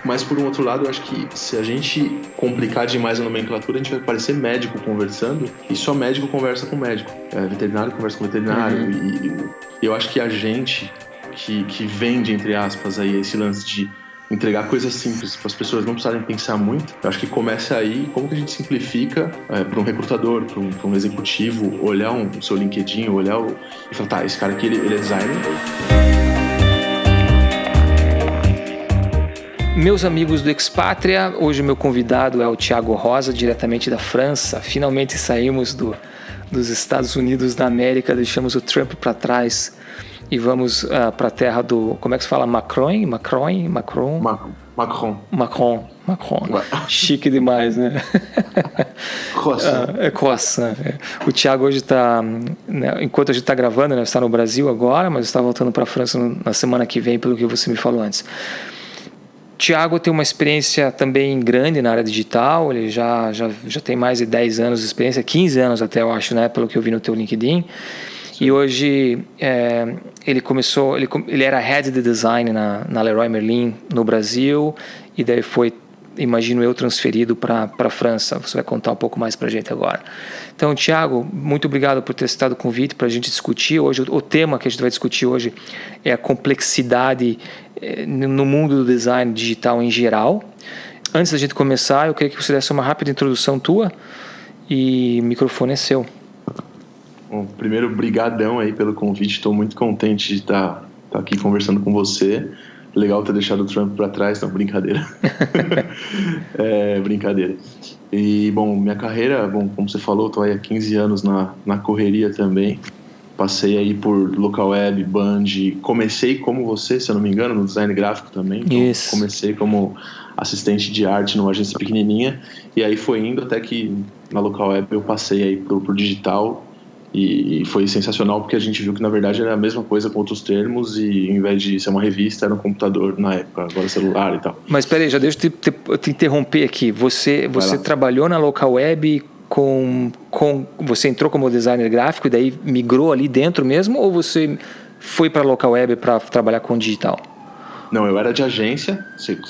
Mas, por um outro lado, eu acho que se a gente complicar demais a nomenclatura, a gente vai parecer médico conversando, e só médico conversa com médico. Veterinário conversa com veterinário. E eu acho que a gente que vende, entre aspas, aí esse lance de entregar coisas simples para as pessoas não precisarem pensar muito, eu acho que começa aí como que a gente simplifica para um recrutador, para um executivo, olhar o seu LinkedIn, e falar, tá, esse cara aqui, ele é designer. Meus amigos do Expátria, hoje o meu convidado é o Thiago Rosa, diretamente da França. Finalmente saímos dos Estados Unidos da América, deixamos o Trump para trás e vamos para a terra do... Como é que se fala? Macron. Chique demais, né? Croissant. O Thiago hoje está... Né, enquanto a gente está gravando, né, está no Brasil agora, mas está voltando para a França na semana que vem, pelo que você me falou antes. Thiago tem uma experiência também grande na área digital, ele já tem mais de 10 anos de experiência, 15 anos até, eu acho, né, pelo que eu vi no teu LinkedIn. Sim. E hoje ele era Head de Design na Leroy Merlin no Brasil, e daí foi, imagino eu, transferido para a França. Você vai contar um pouco mais para a gente agora. Então, Thiago, muito obrigado por ter aceitado o convite para a gente discutir hoje. O tema que a gente vai discutir hoje é a complexidade no mundo do design digital em geral. Antes da gente começar, eu queria que você desse uma rápida introdução tua e o microfone é seu. Bom, primeiro, brigadão aí pelo convite. Estou muito contente de estar aqui conversando com você. Legal ter deixado o Trump para trás. Não, brincadeira. Brincadeira. E, bom, minha carreira, como você falou, estou aí há 15 anos na correria também. Passei aí por local web, Band, comecei como você, se eu não me engano, no design gráfico também. Então, Isso. Comecei como assistente de arte numa agência pequenininha, e aí foi indo até que na local web eu passei aí pro digital, e foi sensacional porque a gente viu que na verdade era a mesma coisa com outros termos, e em vez de ser uma revista era um computador na época, agora celular e tal. Mas peraí, já deixa eu te interromper aqui. Você trabalhou na local web você entrou como designer gráfico e daí migrou ali dentro mesmo, ou você foi para a local web para trabalhar com digital? Não, eu era de agência,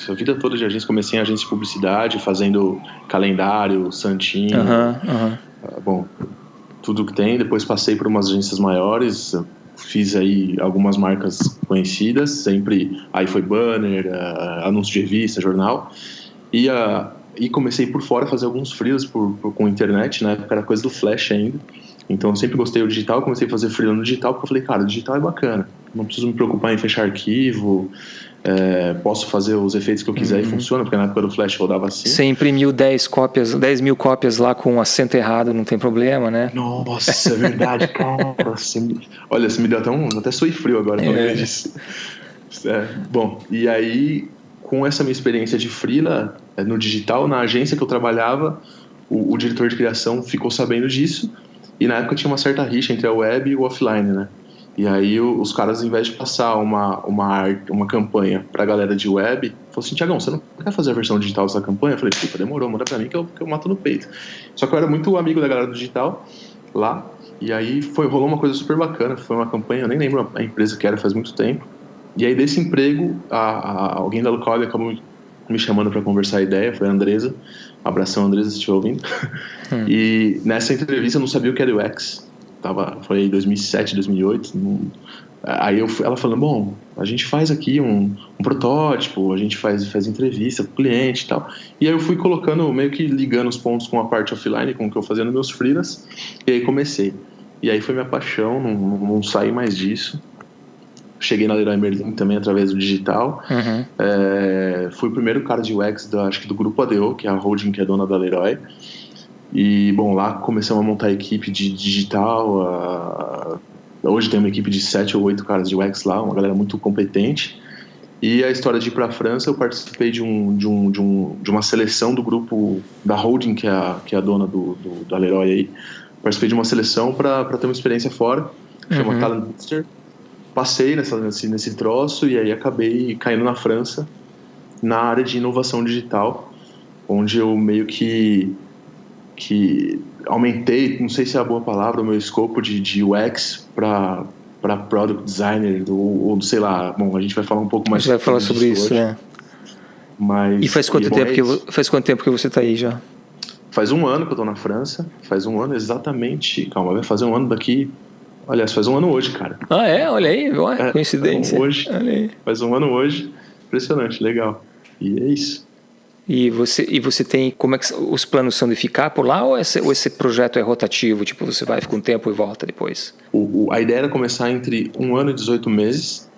a vida toda de agência. Comecei em agência de publicidade, fazendo calendário, santinho, bom, tudo que tem. Depois passei por umas agências maiores, fiz aí algumas marcas conhecidas, sempre, aí foi banner, anúncio de revista, jornal, e comecei por fora a fazer alguns freelas com internet, na época era coisa do Flash ainda. Então eu sempre gostei do digital, comecei a fazer freela no digital, porque eu falei, cara, o digital é bacana, não preciso me preocupar em fechar arquivo, posso fazer os efeitos que eu quiser e funciona, porque na época do Flash rodava assim. Você imprimiu 10 mil cópias lá com um acento errado, não tem problema, né? Nossa, é verdade, cara. Você me deu até suei frio agora falando disso. Bom, e aí, com essa minha experiência de freela no digital, na agência que eu trabalhava, o diretor de criação ficou sabendo disso, e na época tinha uma certa rixa entre a web e o offline, né? E aí os caras, ao invés de passar uma campanha pra galera de web, falaram assim, Thiagão, você não quer fazer a versão digital dessa campanha? Eu falei, puta, demorou, manda pra mim que eu mato no peito. Só que eu era muito amigo da galera do digital lá, e aí rolou uma coisa super bacana, foi uma campanha, eu nem lembro a empresa que era, faz muito tempo. E aí desse emprego, alguém da local acabou me chamando para conversar a ideia, foi a Andresa. Abração, Andresa, se estiver ouvindo. E nessa entrevista eu não sabia o que era UX. Foi em 2007, 2008. Aí ela falando, bom, a gente faz aqui um protótipo, a gente faz entrevista com o cliente e tal. E aí eu fui colocando, meio que ligando os pontos com a parte offline, com o que eu fazia nos meus freelas. E aí comecei. E aí foi minha paixão, não saí mais disso. Cheguei na Leroy Merlin também através do digital. Fui o primeiro cara de UX acho que do grupo ADO, que é a holding que é dona da Leroy. E, bom, lá começamos a montar a equipe de digital. Hoje tem uma equipe de 7 ou 8 caras de UX lá, uma galera muito competente. E a história de ir para a França, eu participei de uma seleção do grupo da holding, que é a dona da Leroy aí. Participei de uma seleção para ter uma experiência fora, chama Talent Booster. Passei nesse troço e aí acabei caindo na França, na área de inovação digital, onde eu meio que aumentei, não sei se é a boa palavra, o meu escopo de UX para product designer, ou sei lá, bom, a gente vai falar um pouco mais sobre isso, né? Mas, E faz quanto tempo que você está aí já? Faz um ano que eu tô na França. Faz um ano exatamente. Calma, vai fazer um ano daqui. Aliás, faz um ano hoje, cara. Ah, é? Olha aí, coincidência. Hoje. Olha aí. Faz um ano hoje. Impressionante, legal. E é isso. E você tem, como é que os planos são de ficar por lá, ou esse projeto é rotativo, tipo, você vai ficar um tempo e volta depois? A ideia era começar entre 1 ano e 18 meses.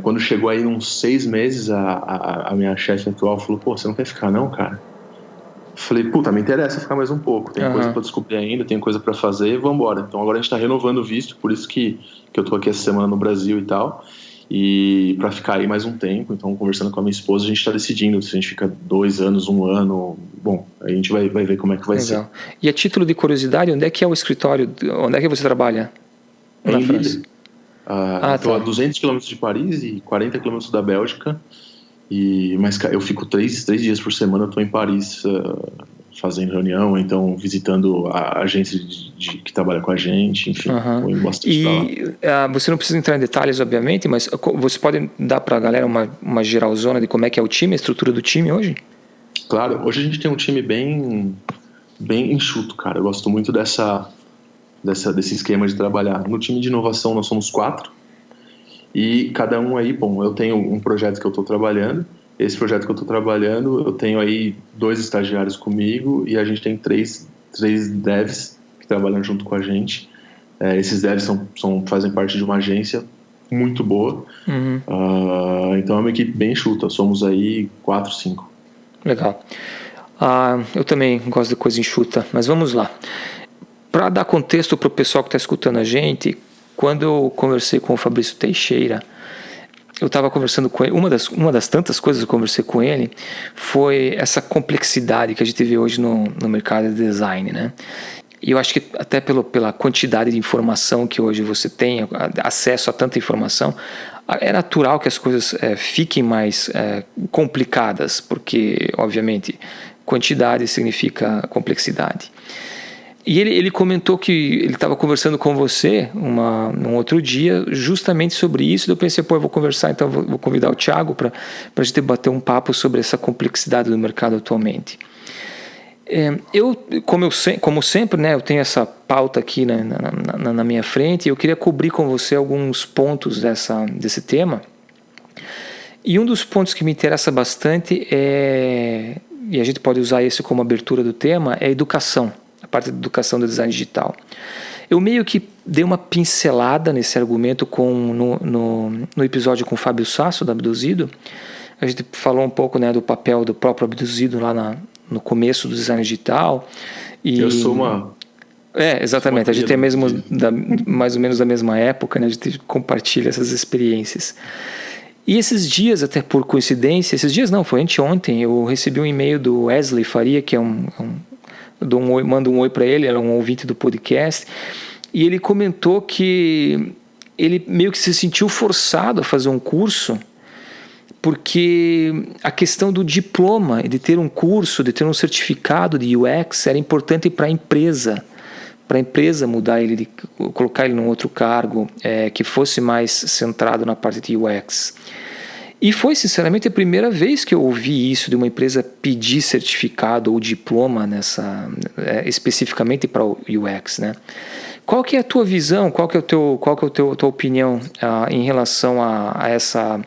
Quando chegou aí uns 6 meses, a minha chefe atual falou, pô, você não quer ficar não, cara? Falei, puta, me interessa ficar mais um pouco, tem coisa pra descobrir ainda, tem coisa pra fazer, vambora. Então agora a gente tá renovando o visto, por isso que eu tô aqui essa semana no Brasil e tal, e pra ficar aí mais um tempo. Então, conversando com a minha esposa, a gente tá decidindo se a gente fica 2 anos, 1 ano. Bom, a gente vai ver como é que vai ser. E a título de curiosidade, onde é que é o escritório, onde é que você trabalha na França? Estou a 200 km de Paris e 40 km da Bélgica. Mas eu fico 3 dias por semana, eu estou em Paris fazendo reunião, então visitando a agência que trabalha com a gente, enfim, vou indo bastante pra lá. Você não precisa entrar em detalhes, obviamente, mas você pode dar para a galera uma geralzona de como é que é o time, a estrutura do time hoje? Claro, hoje a gente tem um time bem enxuto, cara. Eu gosto muito desse esquema de trabalhar. No time de inovação nós somos 4. E cada um aí, bom, eu tenho um projeto que eu estou trabalhando. Esse projeto que eu estou trabalhando, eu tenho aí 2 estagiários comigo e a gente tem 3 devs que trabalham junto com a gente. Esses devs fazem parte de uma agência muito boa. Então é uma equipe bem enxuta. Somos aí 4, 5. Legal. Eu também gosto de coisa enxuta, mas vamos lá. Para dar contexto para o pessoal que está escutando a gente, quando eu conversei com o Fabrício Teixeira, eu estava conversando com ele, uma das tantas coisas que eu conversei com ele foi essa complexidade que a gente vê hoje no mercado de design, né? E eu acho que até pela quantidade de informação que hoje você tem, acesso a tanta informação, é natural que as coisas fiquem mais complicadas, porque, obviamente, quantidade significa complexidade. E ele comentou que ele estava conversando com você num outro dia justamente sobre isso. Eu pensei, eu vou conversar, então vou convidar o Thiago para a gente bater um papo sobre essa complexidade do mercado atualmente. Como sempre, né, eu tenho essa pauta aqui na minha frente e eu queria cobrir com você alguns pontos desse tema. E um dos pontos que me interessa bastante e a gente pode usar esse como abertura do tema, é a educação. A parte da educação do design digital. Eu meio que dei uma pincelada nesse argumento no episódio com o Fábio Sasso, da Abduzido. A gente falou um pouco, né, do papel do próprio Abduzido lá no começo do design digital. Eu sou uma... exatamente. A gente é mais ou menos da mesma época, né? A gente compartilha essas experiências. E esses dias, até por coincidência, foi anteontem, eu recebi um e-mail do Wesley Faria, que é mando um oi para ele, é um ouvinte do podcast, e ele comentou que ele meio que se sentiu forçado a fazer um curso porque a questão do diploma, de ter um curso, de ter um certificado de UX era importante para a empresa mudar ele, de colocar ele num outro cargo que fosse mais centrado na parte de UX. E foi, sinceramente, a primeira vez que eu ouvi isso de uma empresa pedir certificado ou diploma especificamente para o UX, né? Qual que é a tua visão, qual que é a tua opinião em relação a essa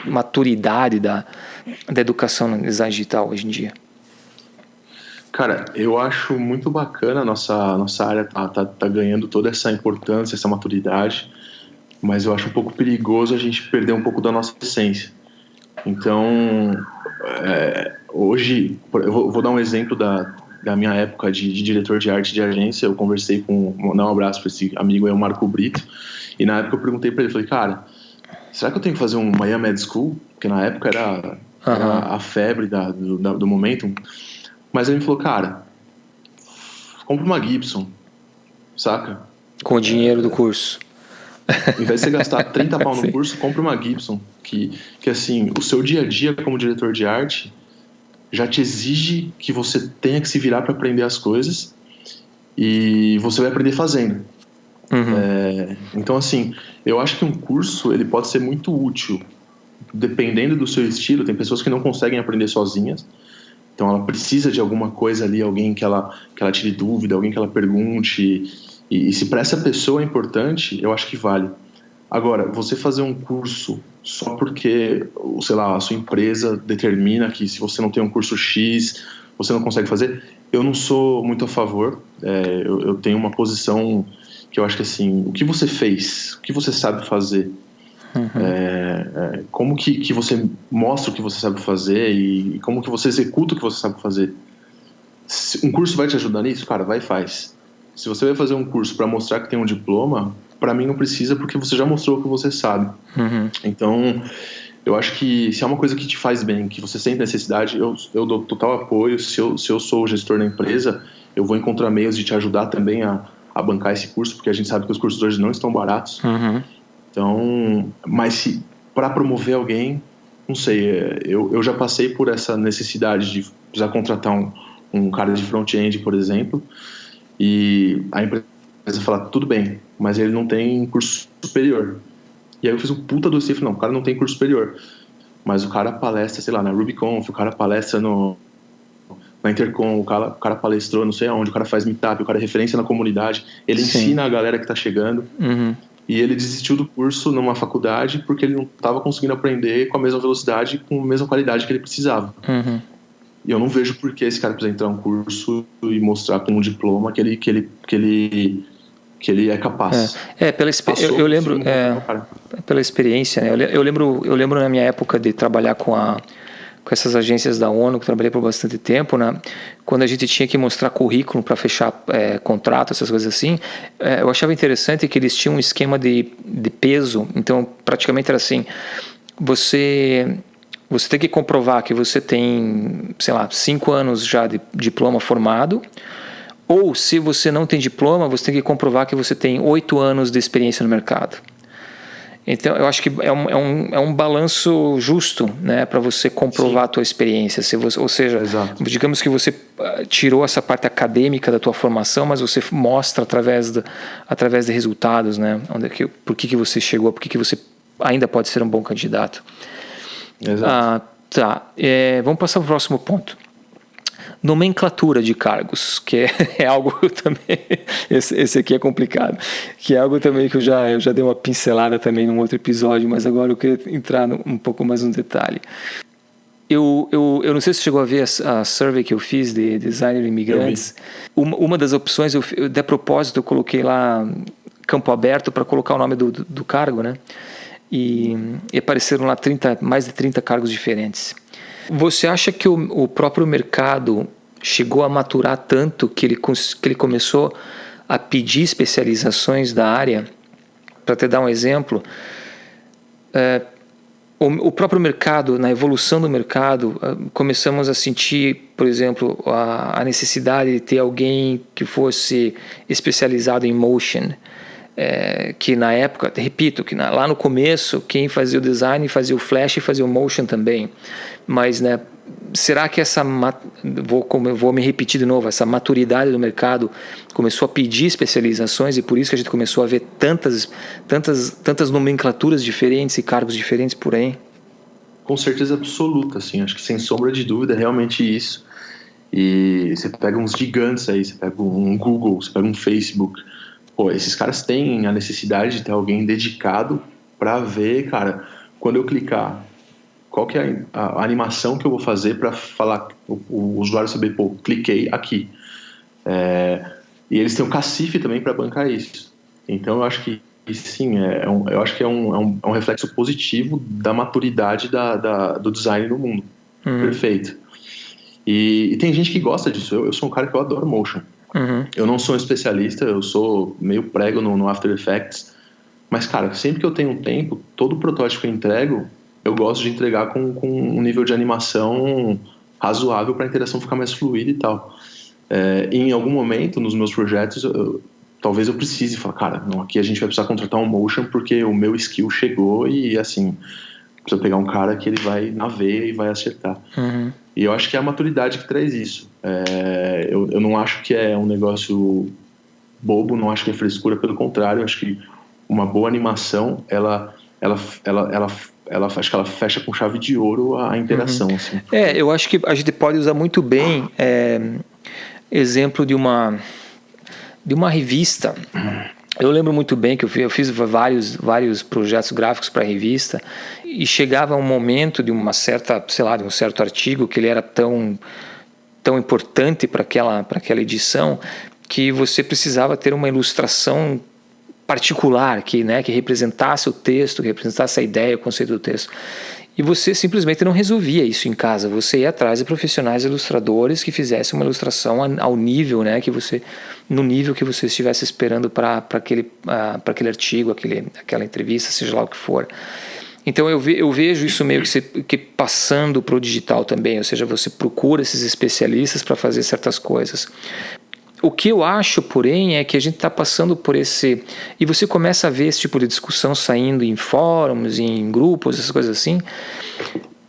maturidade da educação no design digital hoje em dia? Cara, eu acho muito bacana a nossa área tá ganhando toda essa importância, essa maturidade, mas eu acho um pouco perigoso a gente perder um pouco da nossa essência. Então, hoje, eu vou dar um exemplo da minha época de diretor de arte de agência. Eu conversei vou dar um abraço para esse amigo aí, o Marco Brito, e na época eu perguntei para ele, falei, cara, será que eu tenho que fazer um Miami Ed School? Porque na época era a febre do momento. Mas ele me falou, cara, compra uma Gibson, saca? Com o dinheiro do curso. Ao invés de você gastar 30 pau no curso, compra uma Gibson. Que assim, o seu dia a dia como diretor de arte já te exige que você tenha que se virar para aprender as coisas, e você vai aprender fazendo. Então, assim, eu acho que um curso ele pode ser muito útil dependendo do seu estilo, tem pessoas que não conseguem aprender sozinhas, então ela precisa de alguma coisa ali, alguém que ela tire dúvida, alguém que ela pergunte, e se para essa pessoa é importante, eu acho que vale. Agora, você fazer um curso só porque, sei lá, a sua empresa determina que se você não tem um curso X, você não consegue fazer, eu não sou muito a favor. Eu tenho uma posição que eu acho que assim, o que você fez, o que você sabe fazer, como que você mostra o que você sabe fazer e como que você executa o que você sabe fazer. Se um curso vai te ajudar nisso, cara, vai e faz. Se você vai fazer um curso para mostrar que tem um diploma, para mim não precisa, porque você já mostrou o que você sabe. Então, eu acho que se é uma coisa que te faz bem, que você sente necessidade, eu dou total apoio. Se eu sou o gestor da empresa, eu vou encontrar meios de te ajudar também a bancar esse curso, porque a gente sabe que os cursos hoje não estão baratos. Então, mas se para promover alguém, não sei, eu já passei por essa necessidade de precisar contratar um cara de front-end, por exemplo, e a empresa fala, tudo bem, mas ele não tem curso superior. E aí eu fiz um puta do falei, não, o cara não tem curso superior, mas o cara palestra, sei lá, na RubyConf, o cara palestra na Intercom, o cara palestrou não sei aonde, o cara faz meetup, o cara é referência na comunidade, ele ensina a galera que tá chegando, e ele desistiu do curso numa faculdade porque ele não estava conseguindo aprender com a mesma velocidade, com a mesma qualidade que ele precisava. E eu não vejo por que esse cara precisa entrar um curso e mostrar com um diploma que ele é capaz. Eu lembro, pela experiência, né? Eu lembro na minha época de trabalhar com essas agências da ONU, que trabalhei por bastante tempo, né? Quando a gente tinha que mostrar currículo para fechar contrato, essas coisas assim, eu achava interessante que eles tinham um esquema de peso. Então, praticamente era assim, você tem que comprovar que você tem, sei lá, 5 anos já de diploma formado, ou se você não tem diploma, você tem que comprovar que você tem 8 anos de experiência no mercado. Então, eu acho que é um balanço justo, né, para você comprovar a tua experiência. Ou seja, digamos que você tirou essa parte acadêmica da tua formação, mas você mostra através de resultados, né, por que você chegou, por que você ainda pode ser um bom candidato. Exato. Vamos passar para o próximo ponto. Nomenclatura de cargos, que é algo também, esse aqui é complicado, que é algo também que eu já dei uma pincelada também num outro episódio, mas agora eu queria entrar um pouco mais no detalhe. Eu não sei se você chegou a ver a survey que eu fiz de designer imigrantes. Uma das opções, de propósito, eu coloquei lá campo aberto para colocar o nome do cargo, né? E apareceram lá mais de 30 cargos diferentes. Você acha que o próprio mercado chegou a maturar tanto que ele começou a pedir especializações da área? Para te dar um exemplo, o próprio mercado, na evolução do mercado, começamos a sentir, por exemplo, a necessidade de ter alguém que fosse especializado em motion. Que na época, repito, que lá no começo quem fazia o design fazia o flash e fazia o motion também, mas, né, será que vou me repetir de novo, essa maturidade do mercado começou a pedir especializações e por isso que a gente começou a ver tantas nomenclaturas diferentes e cargos diferentes por aí? Com certeza absoluta, assim, acho que sem sombra de dúvida é realmente isso. E você pega uns gigantes aí, você pega um Google, você pega um Facebook. Pô, esses caras têm a necessidade de ter alguém dedicado para ver, cara, quando eu clicar, qual que é a animação que eu vou fazer para falar, o usuário saber, pô, cliquei aqui. E eles têm um cacife também para bancar isso. Então eu acho que sim, eu acho que é um reflexo positivo da maturidade do design no mundo. Perfeito. E tem gente que gosta disso. Eu sou um cara que eu adoro motion. Eu não sou um especialista, eu sou meio prego no After Effects, mas, cara, sempre que eu tenho um tempo, todo protótipo que eu entrego, eu gosto de entregar com um nível de animação razoável para a interação ficar mais fluida e tal. Em algum momento, nos meus projetos, talvez eu precise falar, cara, não, aqui a gente vai precisar contratar um motion porque o meu skill chegou e, assim, precisa pegar um cara que ele vai na veia e vai acertar. E eu acho que é a maturidade que traz isso. Eu não acho que é um negócio bobo, não acho que é frescura, pelo contrário, eu acho que uma boa animação, ela acho que ela fecha com chave de ouro a interação. Assim. Eu acho que a gente pode usar muito bem exemplo de uma revista. Eu lembro muito bem que eu fiz vários projetos gráficos para a revista e chegava um momento de uma certa, sei lá, de um certo artigo que ele era tão importante para aquela edição que você precisava ter uma ilustração particular que representasse o texto, que representasse a ideia, o conceito do texto. E você simplesmente não resolvia isso em casa. Você ia atrás de profissionais ilustradores que fizessem uma ilustração ao nível, no nível que você estivesse esperando para aquele artigo, aquela entrevista, seja lá o que for. Então eu vejo isso meio que passando para o digital também, ou seja, você procura esses especialistas para fazer certas coisas. O que eu acho, porém, é que a gente está passando por esse... E você começa a ver esse tipo de discussão saindo em fóruns, em grupos, essas coisas assim.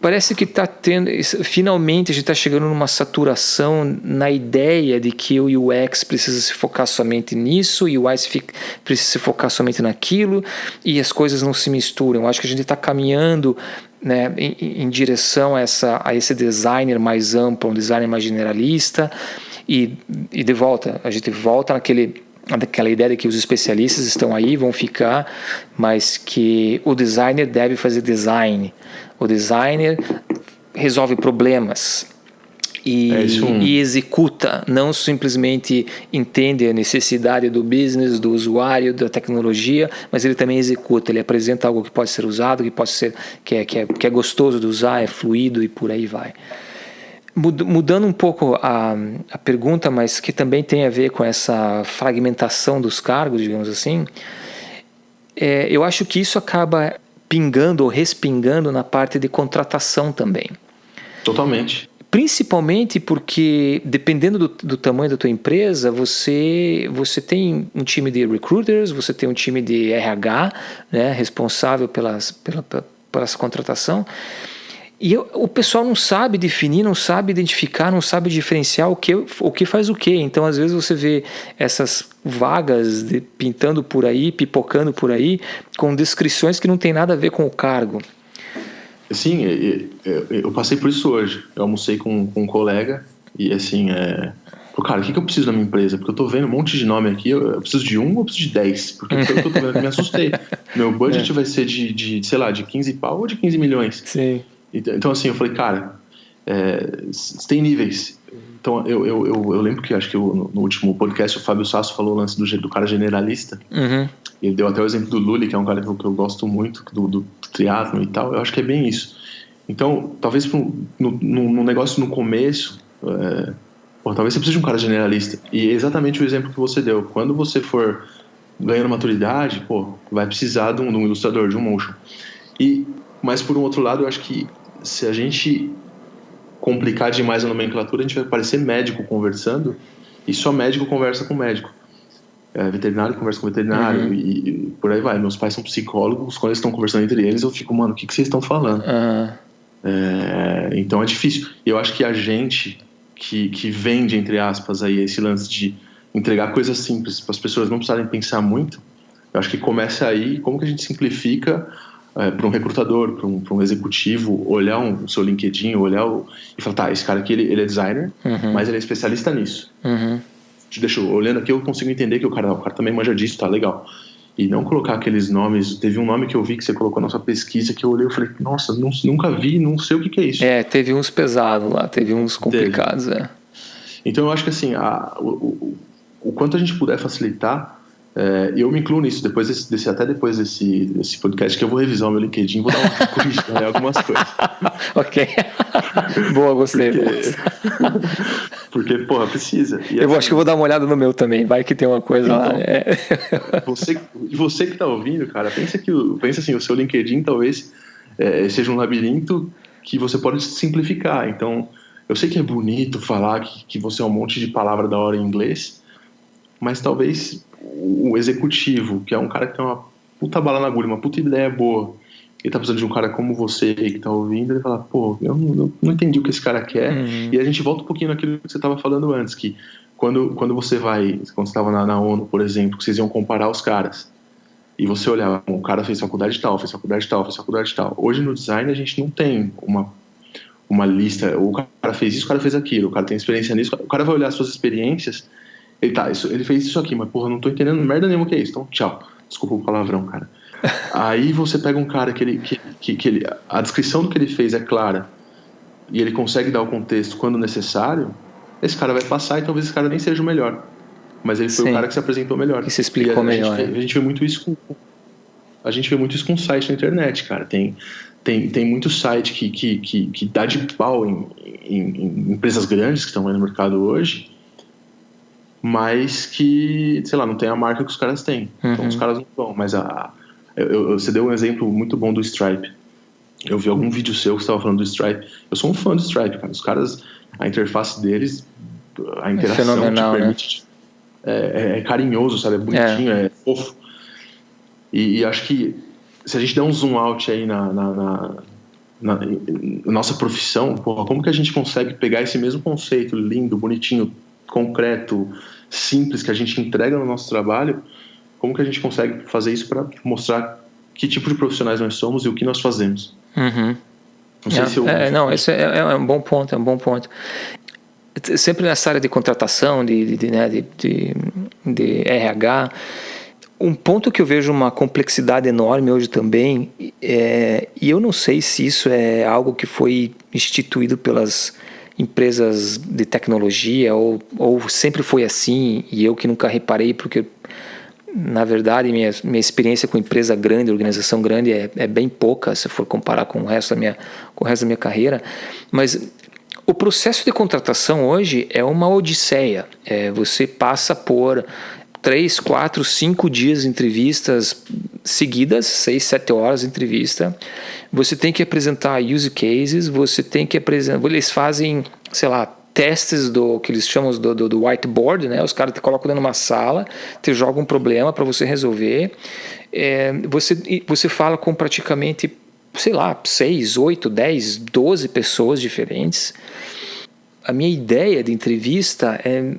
Parece que está tendo... Finalmente a gente está chegando numa saturação na ideia de que o UX precisa se focar somente nisso e o UI precisa se focar somente naquilo e as coisas não se misturam. Eu acho que a gente está caminhando em direção a esse designer mais amplo, um designer mais generalista. E de volta, a gente volta naquela ideia de que os especialistas estão aí, vão ficar, mas que o designer deve fazer design. O designer resolve problemas e executa, não simplesmente entende a necessidade do business, do usuário, da tecnologia, mas ele também executa, ele apresenta algo que pode ser usado, que pode ser que é gostoso de usar, é fluido e por aí vai. Mudando um pouco a pergunta, mas que também tem a ver com essa fragmentação dos cargos, digamos assim, eu acho que isso acaba pingando ou respingando na parte de contratação também. Totalmente. Principalmente porque, dependendo do tamanho da tua empresa, você tem um time de recruiters, você tem um time de RH, responsável pela essa contratação. E o pessoal não sabe definir, não sabe identificar, não sabe diferenciar o que faz o quê. Então, às vezes, você vê essas vagas pintando por aí, pipocando por aí, com descrições que não tem nada a ver com o cargo. Sim, eu passei por isso hoje. Eu almocei com um colega e, assim, cara, o que eu preciso na minha empresa? Porque eu tô vendo um monte de nome aqui, eu preciso de 1 ou eu preciso de 10? Porque pelo que eu tô vendo, eu me assustei. Meu budget vai ser sei lá, de 15 pau ou de 15 milhões? Sim. Então, assim, eu falei, cara, tem níveis. Então, eu lembro que, acho que no último podcast, o Fábio Sasso falou o lance do cara generalista. Uhum. Ele deu até o exemplo do Lully, que é um cara que eu gosto muito, do triatlon e tal. Eu acho que é bem isso. Então, talvez num negócio no começo, talvez você precise de um cara generalista. E é exatamente o exemplo que você deu. Quando você for ganhando maturidade, vai precisar de um ilustrador, de um motion. Mas, por um outro lado, eu acho que se a gente complicar demais a nomenclatura, a gente vai parecer médico conversando, e só médico conversa com médico. Veterinário conversa com veterinário, e por aí vai. Meus pais são psicólogos, quando eles estão conversando entre eles, eu fico, mano, o que vocês estão falando? Então é difícil. Eu acho que a gente que vende, entre aspas, aí, esse lance de entregar coisas simples para as pessoas não precisarem pensar muito, eu acho que começa aí, como que a gente simplifica para um recrutador, para um executivo, olhar o seu LinkedIn, e falar, tá, esse cara aqui ele é designer, mas ele é especialista nisso. Olhando aqui, eu consigo entender que o cara também manja disso, tá legal. E não colocar aqueles nomes. Teve um nome que eu vi que você colocou na sua pesquisa que eu olhei e falei, nossa, nunca vi, não sei o que é isso. Teve uns pesados lá, teve uns complicados. Então eu acho que assim, o quanto a gente puder facilitar, eu me incluo nisso, depois desse podcast, que eu vou revisar o meu LinkedIn, vou dar uma corrigida em algumas coisas. Ok. Boa, gostei. Porque, precisa. E eu acho que eu vou dar uma olhada no meu também, vai que tem uma coisa então, lá. Você que tá ouvindo, cara, pensa assim, o seu LinkedIn talvez seja um labirinto que você pode simplificar. Então, eu sei que é bonito falar que você é um monte de palavra da hora em inglês, mas talvez o executivo, que é um cara que tem uma puta bala na agulha, uma puta ideia boa, ele tá precisando de um cara como você que tá ouvindo, ele fala, eu não entendi o que esse cara quer. E a gente volta um pouquinho naquilo que você tava falando antes, que quando você estava na ONU, por exemplo, que vocês iam comparar os caras, e você olhar, o cara fez faculdade tal, fez faculdade tal, fez faculdade tal. Hoje no design a gente não tem uma lista, o cara fez isso, o cara fez aquilo, o cara tem experiência nisso, o cara vai olhar as suas experiências, ele fez isso aqui, mas porra, não tô entendendo merda nenhuma que é isso, então tchau, desculpa o palavrão, cara. Aí você pega um cara que a descrição do que ele fez é clara, e ele consegue dar o contexto quando necessário, esse cara vai passar e talvez esse cara nem seja o melhor, mas ele foi o cara que se apresentou melhor. Que se explicou melhor. A gente vê muito isso com site na internet, cara. Tem muito site que dá de pau em empresas grandes que estão aí no mercado hoje, mas que, sei lá, não tem a marca que os caras têm. Então os caras não vão. Mas você deu um exemplo muito bom do Stripe. Eu vi algum vídeo seu que você estava falando do Stripe. Eu sou um fã do Stripe, cara. Os caras, a interface deles, a interação te permite... Né? É carinhoso, sabe? É bonitinho, é fofo. E acho que se a gente der um zoom out aí na nossa profissão, porra, como que a gente consegue pegar esse mesmo conceito lindo, bonitinho, concreto, simples que a gente entrega no nosso trabalho, como que a gente consegue fazer isso para mostrar que tipo de profissionais nós somos e o que nós fazemos? Não sei se eu... Não, esse é um bom ponto, Sempre nessa área de contratação, de RH, um ponto que eu vejo uma complexidade enorme hoje também, e eu não sei se isso é algo que foi instituído pelas empresas de tecnologia ou sempre foi assim e eu que nunca reparei, porque na verdade minha experiência com empresa grande, organização grande é bem pouca se for comparar com o resto da minha carreira, mas o processo de contratação hoje é uma odisseia. Você passa por 3, 4, 5 dias de entrevistas seguidas, 6, 7 horas de entrevista. Você tem que apresentar use cases, você tem que apresentar... Eles fazem, sei lá, testes do que eles chamam do whiteboard, né? Os caras te colocam dentro de uma sala, te jogam um problema para você resolver. Você fala com praticamente, sei lá, 6, 8, 10, 12 pessoas diferentes. A minha ideia de entrevista é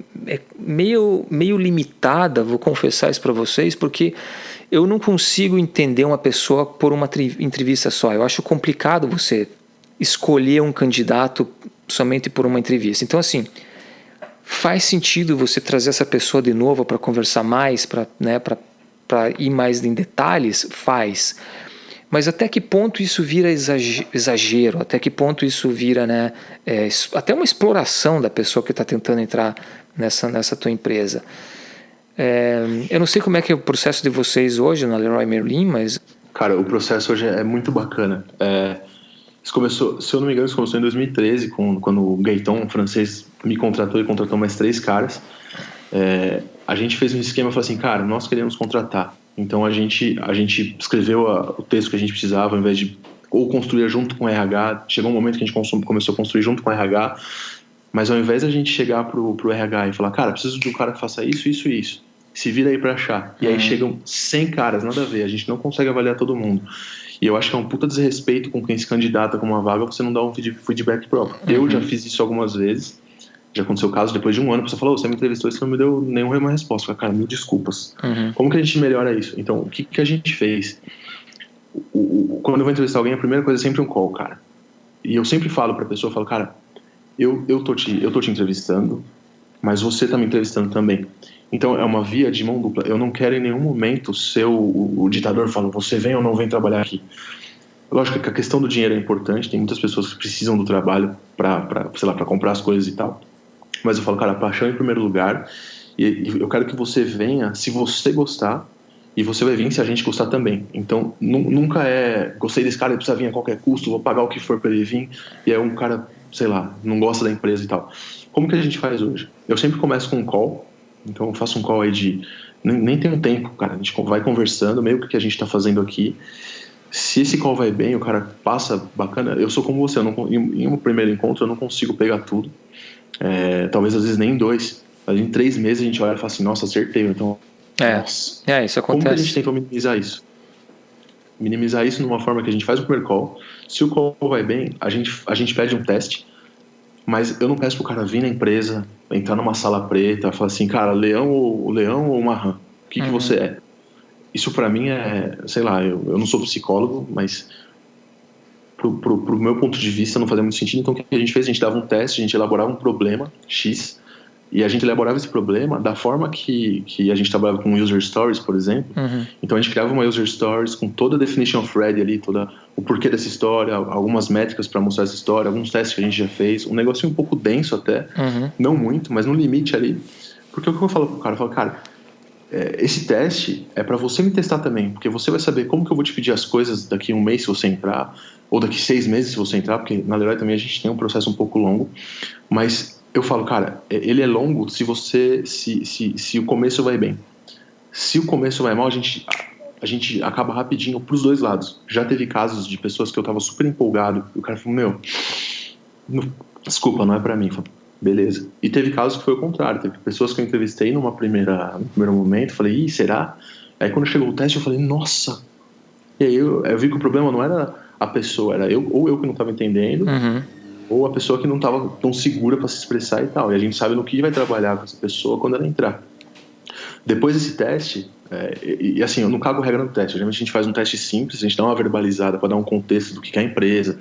meio limitada, vou confessar isso para vocês, porque eu não consigo entender uma pessoa por uma entrevista só. Eu acho complicado você escolher um candidato somente por uma entrevista. Então, assim, faz sentido você trazer essa pessoa de novo para conversar mais, para ir mais em detalhes? Faz. Mas até que ponto isso vira exagero? Até que ponto isso vira, né, até uma exploração da pessoa que está tentando entrar nessa tua empresa? Eu não sei como é que é o processo de vocês hoje na Leroy Merlin, mas... Cara, o processo hoje é muito bacana. Isso começou, se eu não me engano, isso começou em 2013, quando o Gaeton, um francês, me contratou e contratou mais 3 caras. A gente fez um esquema e falou assim, cara, nós queremos contratar. Então a gente escreveu o texto que a gente precisava, ao invés de ou construir junto com o RH. Chegou um momento que a gente começou a construir junto com o RH, mas ao invés de a gente chegar pro RH e falar, cara, preciso de um cara que faça isso, isso e isso, se vira aí para achar. E aí chegam 100 caras, nada a ver, a gente não consegue avaliar todo mundo. E eu acho que é um puta desrespeito com quem se candidata com uma vaga você não dá um feedback próprio. Eu já fiz isso algumas vezes. Já aconteceu o caso, depois de um ano, a pessoa falou, você me entrevistou e você não me deu nenhuma resposta. Eu falei, cara, mil desculpas. Como que a gente melhora isso? Então, o que a gente fez? Quando eu vou entrevistar alguém, a primeira coisa é sempre um call, cara. E eu sempre falo pra pessoa, eu falo, cara, eu tô te entrevistando, mas você tá me entrevistando também. Então, é uma via de mão dupla. Eu não quero em nenhum momento ser o ditador falando, você vem ou não vem trabalhar aqui. Lógico que a questão do dinheiro é importante, tem muitas pessoas que precisam do trabalho pra comprar as coisas e tal. Mas eu falo, cara, a paixão em primeiro lugar, e eu quero que você venha se você gostar, e você vai vir se a gente gostar também. Então, nunca gostei desse cara, ele precisa vir a qualquer custo, vou pagar o que for para ele vir, e aí um cara, sei lá, não gosta da empresa e tal. Como que a gente faz hoje? Eu sempre começo com um call, então eu faço um call aí de... Nem tenho tempo, cara, a gente vai conversando, meio que a gente tá fazendo aqui. Se esse call vai bem, o cara passa bacana, eu sou como você, em um primeiro encontro eu não consigo pegar tudo. Talvez às vezes nem em 2, mas em 3 meses a gente olha e fala assim, nossa, acertei, então nossa. Isso acontece. Como que a gente tentou minimizar isso? Minimizar isso numa forma que a gente faz o primeiro call. Se o call vai bem, a gente pede um teste, mas eu não peço pro cara vir na empresa, entrar numa sala preta, falar assim, cara, leão ou uma rã? O que você é? isso para mim sei lá, eu não sou psicólogo, mas pro meu ponto de vista não fazia muito sentido. Então o que a gente fez? A gente dava um teste, a gente elaborava um problema X, e a gente elaborava esse problema da forma que a gente trabalhava com user stories, por exemplo. Então a gente criava uma user stories com toda a definition of ready ali, toda o porquê dessa história, algumas métricas para mostrar essa história, alguns testes que a gente já fez, um negócio um pouco denso até, não muito, mas no limite ali. Porque o que eu falo pro cara? Eu falo, cara, esse teste é para você me testar também, porque você vai saber como que eu vou te pedir as coisas daqui a um mês se você entrar, ou daqui 6 meses se você entrar, porque na Leroy também a gente tem um processo um pouco longo, mas eu falo, cara, ele é longo se o começo vai bem. Se o começo vai mal, a gente acaba rapidinho pros dois lados. Já teve casos de pessoas que eu tava super empolgado, e o cara falou, desculpa, não é pra mim. Eu falei, beleza. E teve casos que foi o contrário. Teve pessoas que eu entrevistei no primeiro momento, falei, será? Aí quando chegou o teste, eu falei, nossa. E aí eu vi que o problema não era a pessoa, era ou eu que não estava entendendo, ou a pessoa que não estava tão segura para se expressar e tal. E a gente sabe no que vai trabalhar com essa pessoa quando ela entrar. Depois desse teste, e assim, eu não cago regra no teste. Geralmente a gente faz um teste simples, a gente dá uma verbalizada para dar um contexto do que é a empresa,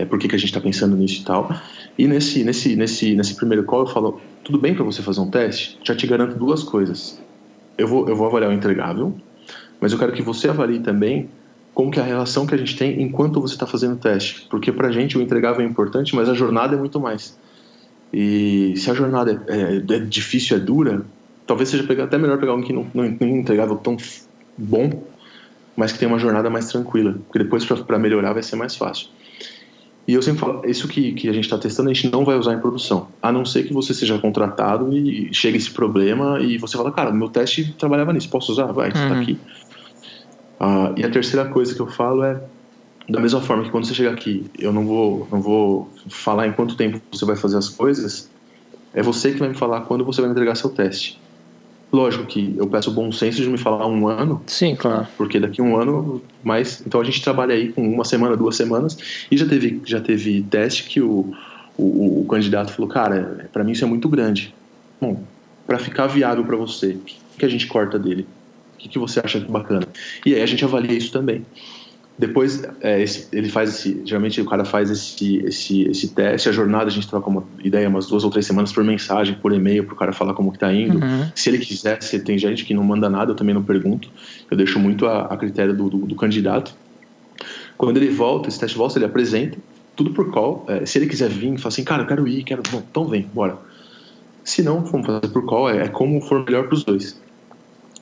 por que a gente está pensando nisso e tal. E nesse primeiro call eu falo, tudo bem para você fazer um teste? Já te garanto 2 coisas. Eu vou avaliar o entregável, mas eu quero que você avalie também como que é a relação que a gente tem enquanto você está fazendo o teste. Porque pra gente o entregável é importante, mas a jornada é muito mais. E se a jornada é difícil, é dura, talvez seja até melhor pegar um que não é entregável tão bom, mas que tem uma jornada mais tranquila. Porque depois para melhorar vai ser mais fácil. E eu sempre falo, isso que a gente está testando, a gente não vai usar em produção. A não ser que você seja contratado e chegue esse problema e você fala, cara, meu teste trabalhava nisso, posso usar? Vai, você está aqui. E a terceira coisa que eu falo é, da mesma forma que quando você chega aqui, eu não vou falar em quanto tempo você vai fazer as coisas, é você que vai me falar quando você vai me entregar seu teste. Lógico que eu peço o bom senso de me falar 1 ano. Sim, claro. Porque daqui a 1 ano, então a gente trabalha aí com 1 semana, 2 semanas, e já teve teste que o candidato falou, cara, para mim isso é muito grande. Bom, para ficar viável para você, o que a gente corta dele? O que você acha bacana? E aí a gente avalia isso também. Depois, ele faz geralmente o cara faz esse teste, a jornada a gente troca uma ideia umas 2 ou 3 semanas por mensagem, por e-mail, pro cara falar como que tá indo. Se ele quiser, se tem gente que não manda nada, eu também não pergunto. Eu deixo muito a critério do candidato. Quando ele volta, esse teste volta, ele apresenta, tudo por call. Se ele quiser vir, fala assim, cara, eu quero ir, bom, então vem, bora. Se não, vamos fazer por call, como for melhor pros dois.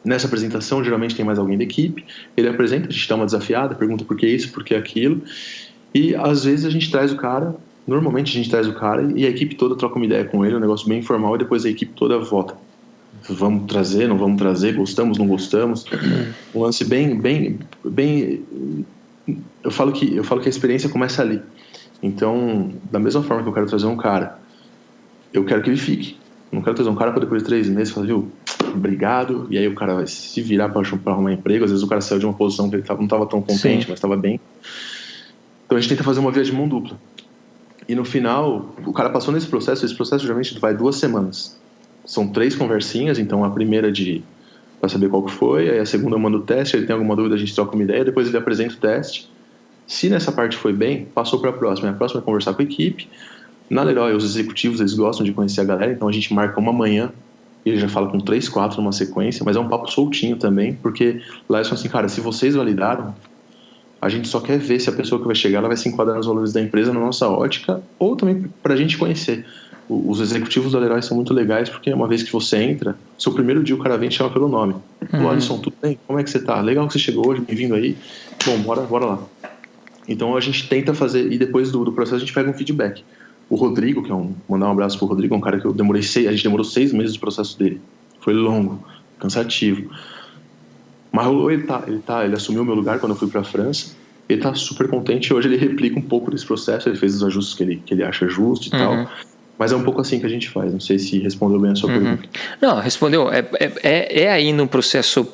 Nessa apresentação, geralmente tem mais alguém da equipe, ele apresenta, a gente dá uma desafiada, pergunta por que isso, por que aquilo, e às vezes a gente traz o cara, normalmente a gente traz o cara e a equipe toda troca uma ideia com ele, um negócio bem informal, e depois a equipe toda vota. Vamos trazer, não vamos trazer, gostamos, não gostamos. Um lance bem... Eu falo que a experiência começa ali. Então, da mesma forma que eu quero trazer um cara, eu quero que ele fique. Não quero trazer um cara para depois de 3 meses falar, viu, obrigado, e aí o cara vai se virar para arrumar emprego. Às vezes o cara saiu de uma posição que ele não estava tão contente, Sim. mas estava bem. Então a gente tenta fazer uma via de mão dupla. E no final, o cara passou nesse processo, esse processo geralmente vai 2 semanas. São 3 conversinhas, então a primeira para saber qual que foi, aí a segunda manda o teste, ele tem alguma dúvida, a gente troca uma ideia, depois ele apresenta o teste. Se nessa parte foi bem, passou para a próxima. A próxima é conversar com a equipe. Na Leroy, os executivos, eles gostam de conhecer a galera, então a gente marca uma manhã e ele já fala com 3, 4 numa sequência, mas é um papo soltinho também, porque lá eles falam assim, cara, se vocês validaram, a gente só quer ver se a pessoa que vai chegar, ela vai se enquadrar nos valores da empresa, na nossa ótica, ou também pra gente conhecer. Os executivos da Leroy são muito legais, porque uma vez que você entra, seu primeiro dia o cara vem e te chama pelo nome. Alisson, tudo bem? Como é que você tá? Legal que você chegou hoje, bem-vindo aí. Bom, bora lá. Então a gente tenta fazer, e depois do processo a gente pega um feedback. O Rodrigo, mandar um abraço pro Rodrigo, é um cara que a gente demorou 6 meses do processo dele. Foi longo, cansativo. Mas ele assumiu o meu lugar quando eu fui pra França. Ele tá super contente, hoje ele replica um pouco desse processo, ele fez os ajustes que ele acha justo e tal. Mas é um pouco assim que a gente faz, não sei se respondeu bem a sua pergunta. Não, respondeu. É aí num processo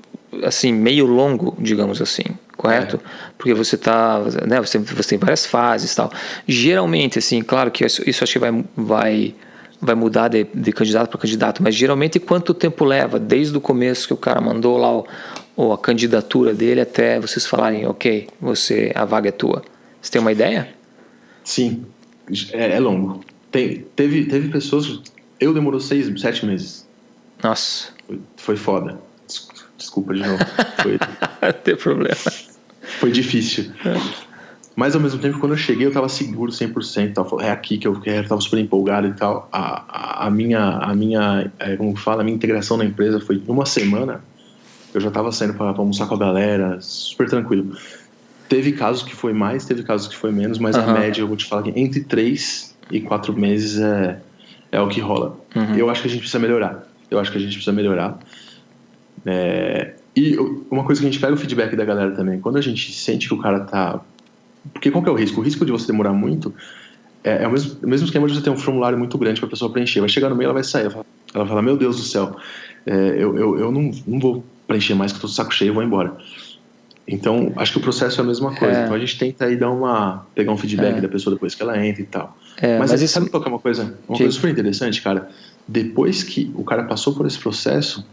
assim, meio longo, digamos assim, correto? Porque você você tem várias fases e tal. Geralmente, assim, claro que isso acho que vai mudar de candidato para candidato, mas geralmente quanto tempo leva, desde o começo que o cara mandou lá ou a candidatura dele até vocês falarem, ok, a vaga é tua? Você tem uma ideia? Sim, é longo. Teve pessoas... Demorou 6, 7 meses. Nossa. Foi foda. Desculpa de novo. Não tem problema. Foi difícil. Mas ao mesmo tempo, quando eu cheguei, eu tava seguro 100%. Tava, é aqui que eu quero, tava super empolgado e tal. A minha como fala, a minha integração na empresa foi em uma semana. Eu já tava saindo pra almoçar com a galera, super tranquilo. Teve casos que foi mais, teve casos que foi menos, mas a média, eu vou te falar que entre 3 e 4 meses é o que rola. Eu acho que a gente precisa melhorar. E uma coisa que a gente pega o feedback da galera também, quando a gente sente que o cara tá... Porque qual que é o risco? O risco de você demorar muito é o mesmo esquema de você ter um formulário muito grande pra pessoa preencher. Vai chegar no meio, ela vai sair. Ela vai falar, meu Deus do céu, eu não vou preencher mais, que eu tô de saco cheio, eu vou embora. Então, acho que o processo é a mesma coisa. Então a gente tenta aí pegar um feedback da pessoa depois que ela entra e tal. Mas isso... sabe qual que é uma coisa super interessante, cara? Depois que o cara passou por esse processo,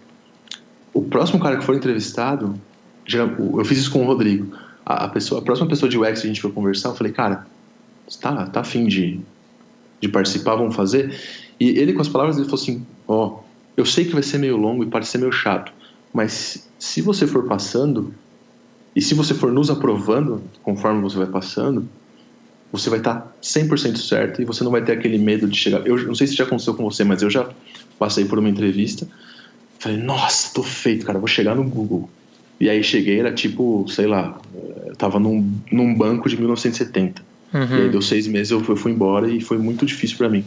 o próximo cara que for entrevistado, eu fiz isso com o Rodrigo. A próxima pessoa de UX que a gente foi conversar, eu falei, cara, você tá afim de participar, vamos fazer? E ele, com as palavras, ele falou assim, eu sei que vai ser meio longo e pode ser meio chato, mas se você for passando, e se você for nos aprovando, conforme você vai passando, você vai estar 100% certo e você não vai ter aquele medo de chegar... Eu não sei se já aconteceu com você, mas eu já passei por uma entrevista, falei, nossa, tô feito, cara, vou chegar no Google. E aí cheguei, era tipo, sei lá, eu tava num banco de 1970. E aí deu 6 meses, eu fui embora e foi muito difícil pra mim.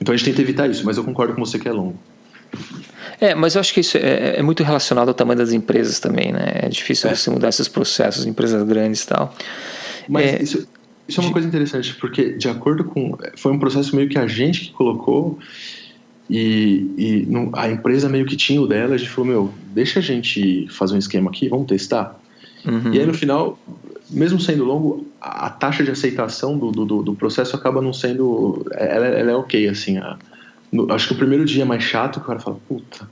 Então a gente tenta evitar isso, mas eu concordo com você que é longo. Mas eu acho que isso é muito relacionado ao tamanho das empresas também, né? É difícil você mudar esses processos, empresas grandes e tal. Mas isso é uma coisa interessante, porque de acordo com... Foi um processo meio que a gente que colocou e a empresa meio que tinha o dela, a gente falou, deixa a gente fazer um esquema aqui, vamos testar. E aí no final, mesmo sendo longo, a taxa de aceitação do processo acaba não sendo... Ela é ok, assim. Acho que o primeiro dia é mais chato, que o cara fala, puta...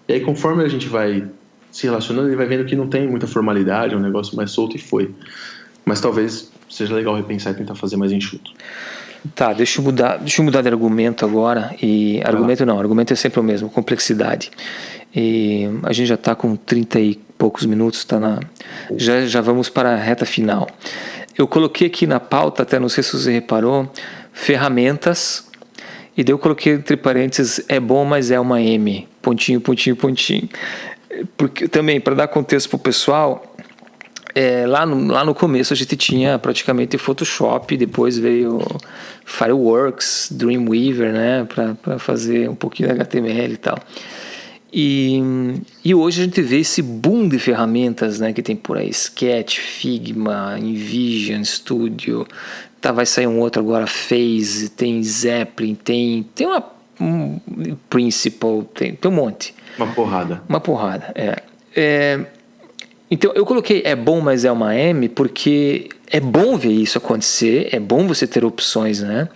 E aí conforme a gente vai se relacionando, ele vai vendo que não tem muita formalidade, é um negócio mais solto e foi. Mas talvez seja legal repensar e tentar fazer mais enxuto. Tá, deixa eu mudar de argumento agora. Argumento é sempre o mesmo, complexidade. E a gente já está com 30 e poucos minutos, já vamos para a reta final. Eu coloquei aqui na pauta, até não sei se você reparou, ferramentas, e daí eu coloquei entre parênteses, é bom, mas é uma M, pontinho, pontinho, pontinho. Porque também, para dar contexto para o pessoal... Lá no começo a gente tinha praticamente Photoshop, depois veio Fireworks, Dreamweaver, né, para fazer um pouquinho de HTML e tal. E hoje a gente vê esse boom de ferramentas, né, que tem por aí, Sketch, Figma, InVision, Studio, vai sair um outro agora, Phase, tem Zeppelin, tem Principal, tem um monte. Uma porrada, Então eu coloquei é bom, mas é uma M, porque é bom ver isso acontecer, é bom você ter opções, né?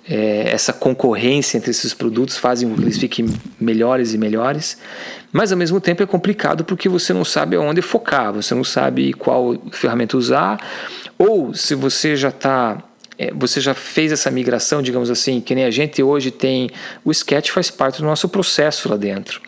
Essa concorrência entre esses produtos fazem com que eles fiquem melhores e melhores, mas ao mesmo tempo é complicado porque você não sabe aonde focar, você não sabe qual ferramenta usar, ou se você você já fez essa migração, digamos assim, que nem a gente hoje tem, o Sketch faz parte do nosso processo lá dentro.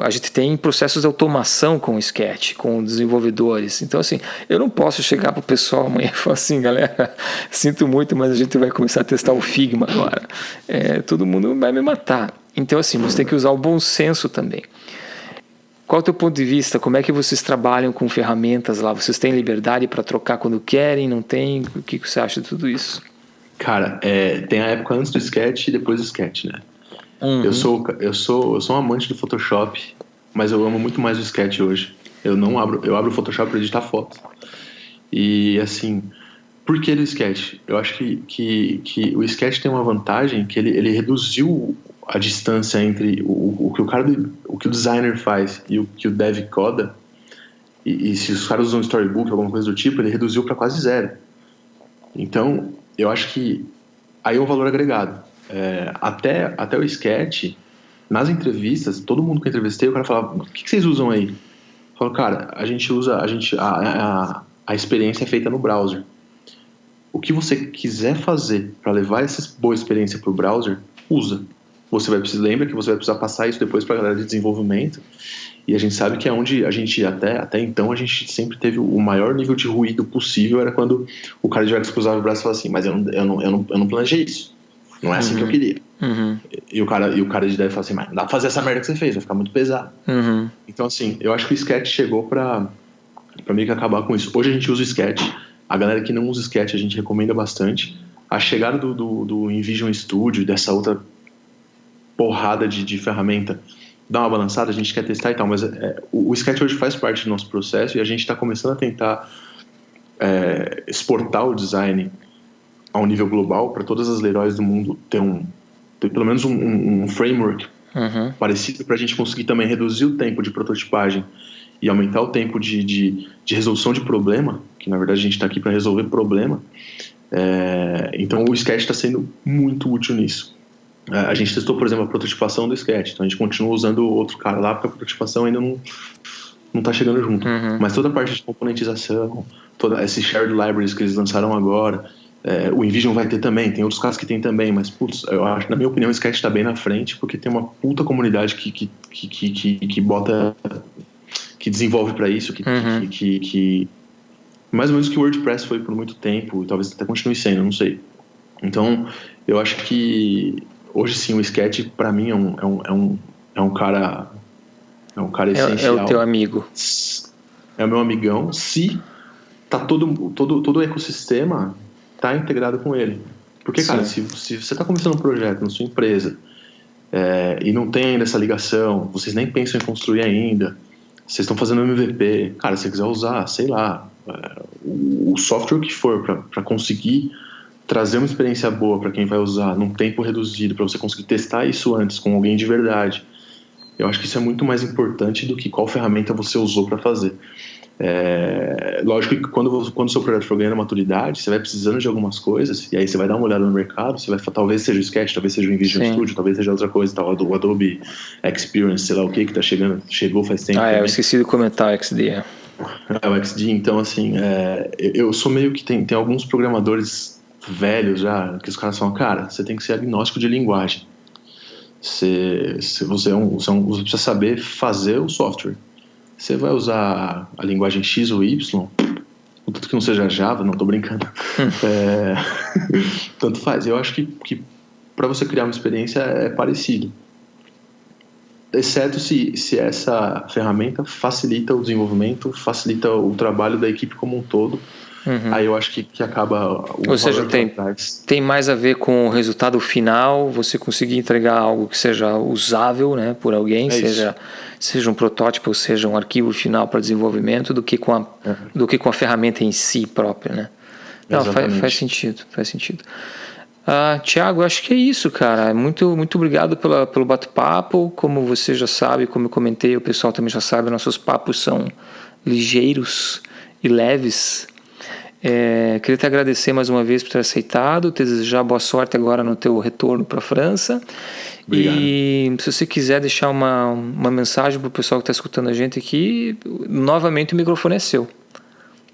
A gente tem processos de automação com o Sketch, com desenvolvedores. Então, assim, eu não posso chegar para o pessoal amanhã e falar assim, galera, sinto muito, mas a gente vai começar a testar o Figma agora. Todo mundo vai me matar. Então, assim, você tem que usar o bom senso também. Qual é o teu ponto de vista? Como é que vocês trabalham com ferramentas lá? Vocês têm liberdade para trocar quando querem? Não tem? O que você acha de tudo isso? Cara, tem a época antes do Sketch e depois do Sketch, né? Eu sou um amante do Photoshop, mas eu amo muito mais o Sketch hoje. Eu abro o Photoshop para editar foto. E assim, por que do Sketch? Eu acho que o Sketch tem uma vantagem que ele reduziu a distância entre o que o designer faz e o que o dev coda. E se os caras usam storybook, alguma coisa do tipo, ele reduziu para quase zero. Então, eu acho que aí é um valor agregado. Até o Sketch, nas entrevistas, todo mundo que eu entrevistei, o cara falava, o que vocês usam aí? Eu Falo, cara, a experiência é feita no browser. O que você quiser fazer para levar essa boa experiência para o browser, usa. Lembra que você vai precisar passar isso depois para a galera de desenvolvimento. E a gente sabe que é onde a gente, até então, a gente sempre teve o maior nível de ruído possível, era quando o cara de UX cruzava o braço e falava assim, mas eu não planejei isso. Não é assim que eu queria. E o cara de dev fala assim, mas não dá pra fazer essa merda que você fez, vai ficar muito pesado. Então, assim, eu acho que o Sketch chegou pra meio que acabar com isso. Hoje a gente usa o Sketch. A galera que não usa o Sketch a gente recomenda bastante. A chegada do InVision Studio, dessa outra porrada de ferramenta, dá uma balançada, a gente quer testar e tal, mas o Sketch hoje faz parte do nosso processo e a gente está começando a tentar exportar o design a um nível global para todas as Leroys do mundo ter pelo menos um framework parecido, para a gente conseguir também reduzir o tempo de prototipagem e aumentar o tempo de resolução de problema, que na verdade a gente está aqui para resolver problema. Então o Sketch está sendo muito útil nisso. A gente testou, por exemplo, a prototipação do Sketch, então a gente continua usando outro cara lá, porque a prototipação ainda não está chegando junto. Mas toda a parte de componentização, toda esses shared libraries que eles lançaram agora, o InVision vai ter também, tem outros caras que tem também, mas putz, eu acho, na minha opinião, o Sketch está bem na frente, porque tem uma puta comunidade que bota, que desenvolve para isso, que mais ou menos que o WordPress foi por muito tempo, e talvez até continue sendo, não sei. Então, eu acho que hoje sim o Sketch para mim é um cara essencial. É o teu amigo. É o meu amigão, se tá todo o ecossistema tá integrado com ele. Porque, cara, se você tá começando um projeto na sua empresa e não tem ainda essa ligação, vocês nem pensam em construir ainda, vocês estão fazendo MVP, cara, se você quiser usar, sei lá, o software que for para conseguir trazer uma experiência boa para quem vai usar num tempo reduzido, para você conseguir testar isso antes com alguém de verdade, eu acho que isso é muito mais importante do que qual ferramenta você usou para fazer. Lógico que quando o seu projeto for ganhando maturidade, você vai precisando de algumas coisas, e aí você vai dar uma olhada no mercado, você vai, talvez seja o Sketch, talvez seja o InVision Studio, talvez seja outra coisa, tal, o Adobe Experience, sei lá o que tá chegou faz tempo. Eu esqueci de comentar o XD. O XD, então assim, eu sou meio que tem alguns programadores velhos já, que os caras falam, cara, você tem que ser agnóstico de linguagem. Você precisa saber fazer o software. Você vai usar a linguagem X ou Y, contanto que não seja Java, não tô brincando. Tanto faz. Eu acho que para você criar uma experiência é parecido. Exceto se essa ferramenta facilita o desenvolvimento, facilita o trabalho da equipe como um todo. Aí eu acho que acaba ou seja, tem mais a ver com o resultado final, você conseguir entregar algo que seja usável, né, por alguém, seja um protótipo ou seja um arquivo final para desenvolvimento, do que com a ferramenta em si própria, né? Não, faz sentido. Thiago, acho que é isso, cara. Muito, muito obrigado pelo bate-papo. Como você já sabe, como eu comentei, o pessoal também já sabe, nossos papos são ligeiros e leves. Queria te agradecer mais uma vez por ter aceitado, te desejar boa sorte agora no teu retorno para a França. Obrigado. E se você quiser deixar uma mensagem para o pessoal que está escutando a gente aqui, novamente o microfone é seu.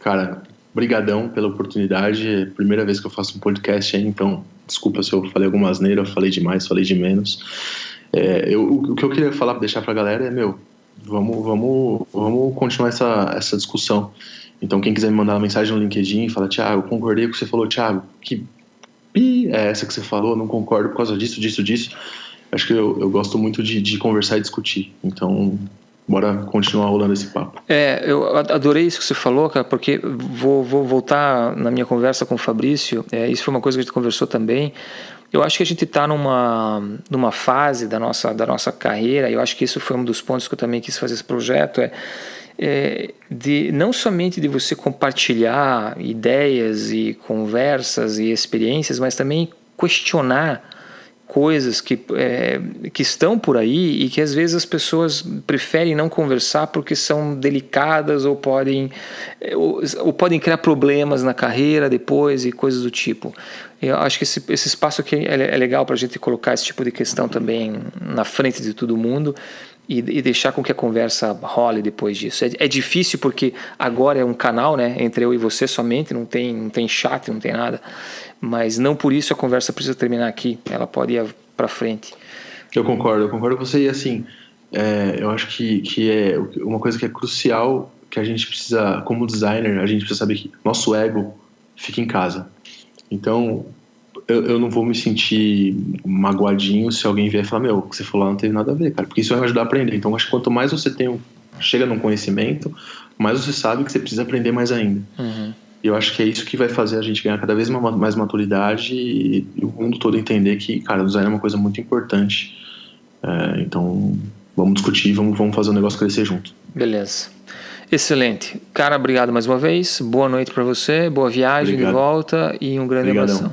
Cara, brigadão pela oportunidade, primeira vez que eu faço um podcast aí, então desculpa se eu falei alguma asneira, eu falei demais, falei de menos. O que eu queria deixar para a galera é, vamos continuar essa discussão. Então quem quiser me mandar uma mensagem no LinkedIn e falar, Thiago, concordei com o que você falou, Thiago, que é essa que você falou, não concordo por causa disso. Acho que eu gosto muito de conversar e discutir, então bora continuar rolando esse papo. Eu adorei isso que você falou, cara, porque vou voltar na minha conversa com o Fabrício, isso foi uma coisa que a gente conversou também. Eu acho que a gente está numa fase da nossa carreira, e eu acho que isso foi um dos pontos que eu também quis fazer esse projeto, não somente de você compartilhar ideias e conversas e experiências, mas também questionar coisas que estão por aí e que às vezes as pessoas preferem não conversar porque são delicadas ou podem criar problemas na carreira depois e coisas do tipo. Eu acho que esse espaço aqui é legal para a gente colocar esse tipo de questão também na frente de todo mundo. e deixar com que a conversa role depois disso. É difícil porque agora é um canal, né, entre eu e você somente, não tem chat, não tem nada, mas não por isso a conversa precisa terminar aqui, ela pode ir para frente. Eu concordo com você, e assim, eu acho que é uma coisa que é crucial, que a gente precisa, como designer, a gente precisa saber que nosso ego fica em casa. Então, eu não vou me sentir magoadinho se alguém vier e falar, o que você falou lá não teve nada a ver, cara, porque isso vai me ajudar a aprender. Então, acho que quanto mais você chega num conhecimento, mais você sabe que você precisa aprender mais ainda. Uhum. E eu acho que é isso que vai fazer a gente ganhar cada vez mais maturidade e o mundo todo entender que, cara, o design é uma coisa muito importante. Então, vamos discutir, vamos fazer o negócio crescer junto. Beleza. Excelente. Cara, obrigado mais uma vez. Boa noite para você, boa viagem de volta e um grande abraço.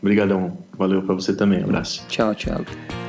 Obrigadão. Valeu para você também. Um abraço. Tchau, Thiago.